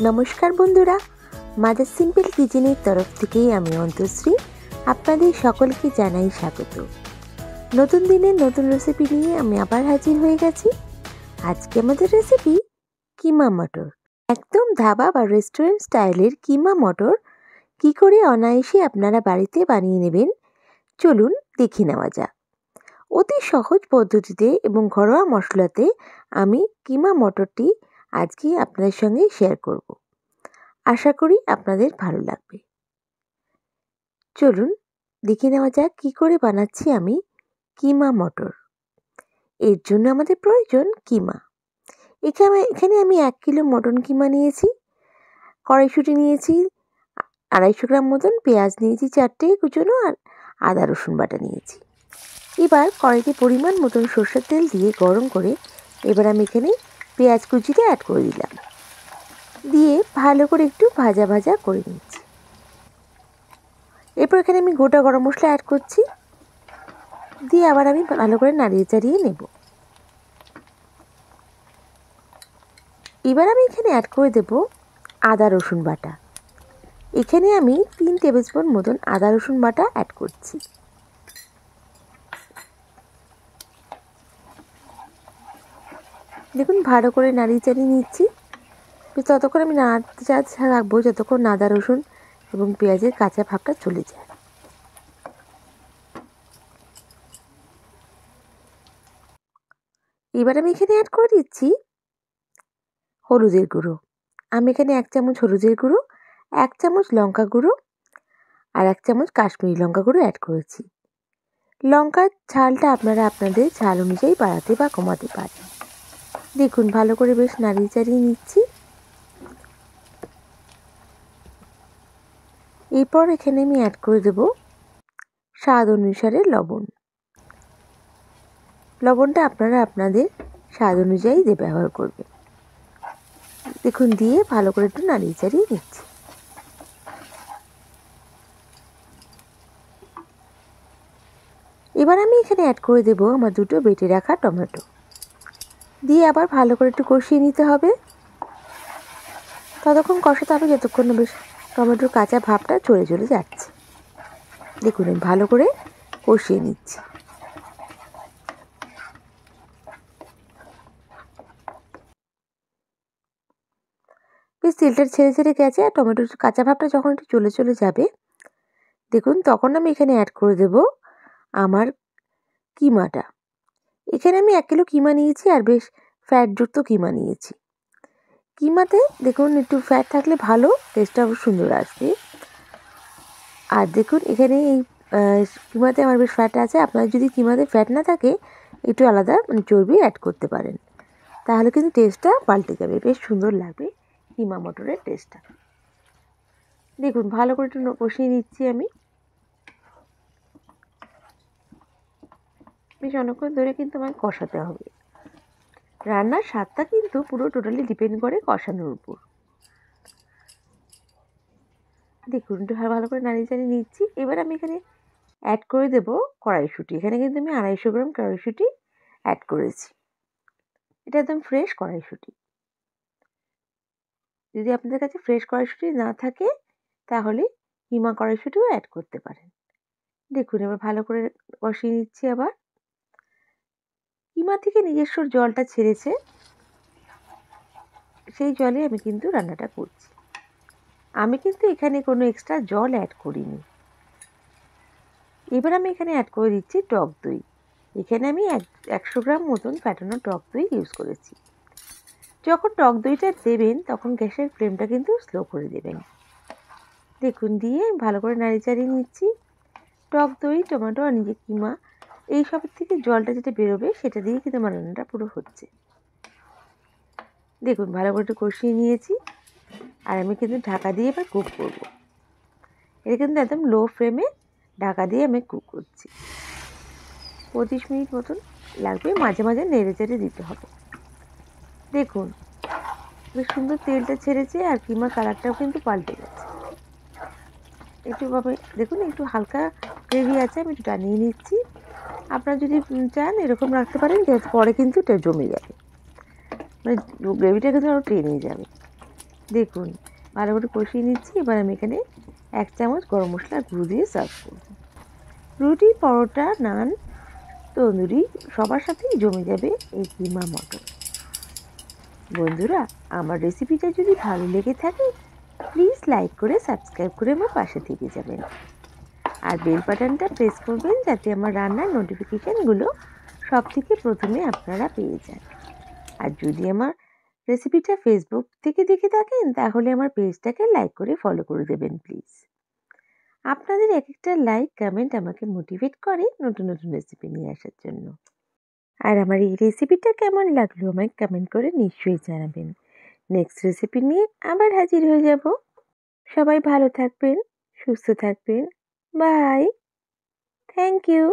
নমস্কার বন্ধুরা, mother simple কিচেনের তরফ থেকেই আমি অন্তশ্রী আপনাদের সকলকে জানাই স্বাগত। নতুন দিনের নতুন রেসিপি নিয়ে আমি আবার হাজির হয়ে গেছি। আজকে আমাদের রেসিপি কিমা মটর। একদম ধাবা বা রেস্টুরেন্ট স্টাইলের কিমা মটর কী করে অনায়াসে আপনারা বাড়িতে বানিয়ে নেবেন, চলুন দেখে নেওয়া যাক। অতি সহজ পদ্ধতিতে এবং ঘরোয়া মশলাতে আমি কিমা মটরটি আজকে আপনাদের সঙ্গে শেয়ার করব। আশা করি আপনাদের ভালো লাগবে। চলুন দেখে নেওয়া যাক কী করে বানাচ্ছি আমি কিমা মটর। এর জন্য আমাদের প্রয়োজন কিমা। এখানে আমি 1 কিলো মটন কিমা নিয়েছি, কড়াইশুঁটি নিয়েছি 250 গ্রাম মতন, পেঁয়াজ নিয়েছি 4টে কুচনো, আর আদা রসুন বাটা নিয়েছি। এবার কড়াইতে পরিমাণ মতন সরষের তেল দিয়ে গরম করে এবার আমি এখানে পেঁয়াজ কুচিটা অ্যাড করে দিলাম, দিয়ে ভালো করে একটু ভাজা ভাজা করে নিচ্ছি। এরপর এখানে আমি গোটা গরম মশলা অ্যাড করছি, দিয়ে আবার আমি ভালো করে নাড়িয়ে চাড়িয়ে নেব। এবার আমি এখানে অ্যাড করে দেব আদা রসুন বাটা। এখানে আমি 3 টেবিল স্পুন মতন আদা রসুন বাটা অ্যাড করছি। দেখুন ভালো করে নাড়িয়ে চাড়িয়ে নিচ্ছি। ততক্ষণ আমি নাড়তে রাখবো যতক্ষণ আদা রসুন এবং পেঁয়াজের কাঁচা ভাবটা চলে যায়। এবার আমি এখানে অ্যাড করে দিচ্ছি হলুদের গুঁড়ো। আমি এখানে 1 চামচ হলুদের গুঁড়ো, 1 চামচ লঙ্কা গুঁড়ো আর 1 চামচ কাশ্মীরি লঙ্কা গুঁড়ো অ্যাড করেছি। লঙ্কার ঝালটা আপনারা আপনাদের ঝাল অনুযায়ী বাড়াতে বা কমাতে পারেন। দেখুন ভালো করে বেশ নাড়িয়ে চাড়িয়ে নিচ্ছি। এরপর এখানে আমি অ্যাড করে দেব স্বাদ অনুসারে লবণ। লবণটা আপনারা আপনাদের স্বাদ অনুযায়ী ব্যবহার করবেন। দেখুন দিয়ে ভালো করে একটু নাড়িয়ে চাড়িয়ে নিচ্ছি। এবার আমি এখানে অ্যাড করে দেব আমার 2টো বেটে রাখা টমেটো, দিয়ে আবার ভালো করে একটু কষিয়ে নিতে হবে। ততক্ষণ কষাতে হবে যতক্ষণ না বেশ টমেটোর কাঁচা ভাবটা চলে যাচ্ছে। দেখুন আমি ভালো করে কষিয়ে নিচ্ছি। বেশ তেলটা ছেড়ে গেছে, আর টমেটোর কাঁচা ভাবটা যখন একটু চলে যাবে, দেখুন তখন আমি এখানে অ্যাড করে দেব আমার কিমাটা। এখানে আমি 1 কিলো কিমা নিয়েছি, আর বেশ ফ্যাটযুক্ত কিমা নিয়েছি। কিমাতে দেখুন একটু ফ্যাট থাকলে ভালো, টেস্টটা সুন্দর আসবে। আর দেখুন এখানে এই কিমাতে আমার বেশ ফ্যাট আছে। আপনার যদি কিমাতে ফ্যাট না থাকে একটু আলাদা চর্বি অ্যাড করতে পারেন, তাহলে কিন্তু টেস্টটা পাল্টে যাবে, বেশ সুন্দর লাগবে কিমা মটরের টেস্টটা। দেখুন ভালো করে একটু কষিয়ে নিচ্ছি আমি। বেশ অনেকক্ষণ ধরে কিন্তু আমাকে কষাতে হবে। রান্নার স্বাদটা কিন্তু পুরো টোটালি ডিপেন্ড করে কষানোর উপর। দেখুন একটু ভালো করে নাড়িয়ে চাড়িয়ে নিচ্ছি। এবার আমি এখানে অ্যাড করে দেব কড়াইশুঁটি। এখানে কিন্তু আমি 250 গ্রাম কড়াইশুঁটি অ্যাড করেছি। এটা একদম ফ্রেশ কড়াইশুঁটি। যদি আপনাদের কাছে ফ্রেশ কড়াইশুঁটি না থাকে তাহলে কিমা কড়াইশুঁটিও অ্যাড করতে পারেন। দেখুন এবার ভালো করে কষিয়ে নিচ্ছি। আবার কিমা থেকে নিজস্ব জলটা ছেড়েছে, সেই জলে আমি কিন্তু রান্নাটা করছি। আমি কিন্তু এখানে কোনো এক্সট্রা জল অ্যাড করিনি। এবার আমি এখানে অ্যাড করে দিচ্ছি টক দই। এখানে আমি 100 গ্রাম মতন ফ্যাটানো টক দই ইউজ করেছি। যখন টক দইটা দেবেন তখন গ্যাসের ফ্লেমটা কিন্তু স্লো করে দেবেন। দেখুন দিয়ে ভালো করে নাড়িয়ে চাড়িয়ে নিচ্ছি। টক দই, টমেটো আর নিজে কিমা এই সব থেকে জলটা যেটা বেরোবে সেটা দিয়ে কিন্তু আমার রান্নাটা পুরো হচ্ছে। দেখুন ভালো করে একটু কষিয়ে নিয়েছি, আর আমি কিন্তু ঢাকা দিয়ে এবার কুক করবো। এটা কিন্তু একদম লো ফ্লেমে ঢাকা দিয়ে আমি কুক করছি। 25 মিনিট মতন লাগবে, মাঝে মাঝে নেড়ে চেড়ে দিতে হবে। দেখুন বেশ সুন্দর তেলটা ছেড়েছে, আর কিমার কালারটাও কিন্তু পাল্টে গেছে। একটুভাবে দেখুন একটু হালকা গ্রেভি আছে, আমি একটু টানিয়ে নিচ্ছি। আপনারা যদি চান এরকম রাখতে পারেন, যে পরে কিন্তু এটা জমে যাবে, মানে গ্রেভিটা কিন্তু আরও টেনে যাবে। দেখুন ভালো করে কষিয়ে নিচ্ছি। এবার আমি এখানে 1 চামচ গরম মশলার গুঁড়ো দিয়ে সার্ভ করব। রুটি, পরোটা, নান, তন্দুরি সবার সাথেই জমে যাবে এই কিমা মটর। বন্ধুরা, আমার রেসিপিটা যদি ভালো লেগে থাকে প্লিজ লাইক করে সাবস্ক্রাইব করে আমার পাশে থেকে যাবেন। আর বেল বাটনটা প্রেস করবেন যাতে আমার রান্নার নোটিফিকেশানগুলো সবথেকে প্রথমে আপনারা পেয়ে যান। আর যদি আমার রেসিপিটা ফেসবুক থেকে দেখে থাকেন তাহলে আমার পেজটাকে লাইক করে ফলো করে দেবেন প্লিজ। আপনাদের এক একটা লাইক কমেন্ট আমাকে মোটিভেট করে নতুন নতুন রেসিপি নিয়ে আসার জন্য। আর আমার এই রেসিপিটা কেমন লাগলো আমায় কমেন্ট করে নিশ্চয়ই জানাবেন। নেক্সট রেসিপি নিয়ে আবার হাজির হয়ে যাব। সবাই ভালো থাকবেন, সুস্থ থাকবেন। বাই। Thank you.